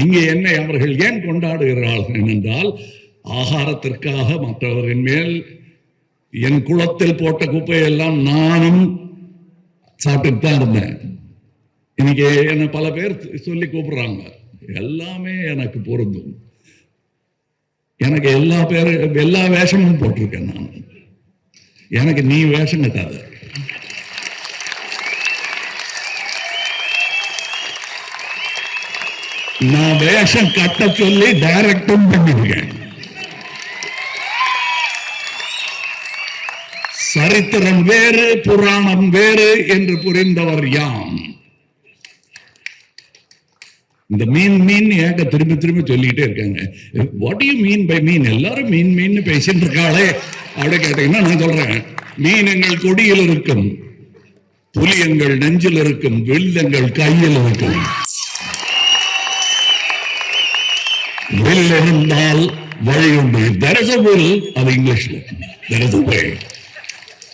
இங்கே என்னை அவர்கள் ஏன் கொண்டாடுகிறார்கள் என்றால், ஆகாரத்திற்காக மற்றவரின் மேல் என் குளத்தில் போட்ட குப்பையெல்லாம் நானும் சாப்பிட்டு தான் இருந்தேன். இன்னைக்கு என்ன பல பேர் சொல்லி கூப்பிடுறாங்க. எல்லாமே எனக்கு பொருந்தும். எனக்கு எல்லா வேஷமும் போட்டிருக்கேன். நான் எனக்கு நீ வேஷம் கட்டாத. நான் வேஷம் கட்ட சொல்லி டைரக்டும் பண்ணிருக்கேன். சரித்திரம் வேறு புராணம் வேறு என்று புரிந்தவர் யாம். இந்த மீன் ஏங்க திரும்பி திரும்பி சொல்லிக்கிட்டே இருக்காங்க. வாட் யூ மீன் பை மீன்? எல்லாரும் மீன் பேசிட்டு இருக்காளே அப்படி கேட்டீங்கன்னா நான் சொல்றேன், மீன் எங்கள் கொடியில் இருக்கும், புலி எங்கள் நெஞ்சில் இருக்கும், வில் எங்கள் கையில் இருக்கும். வில் இருந்தால் வழி உண்டு. There is a will, அது இங்கிலீஷ்ல. There is a way.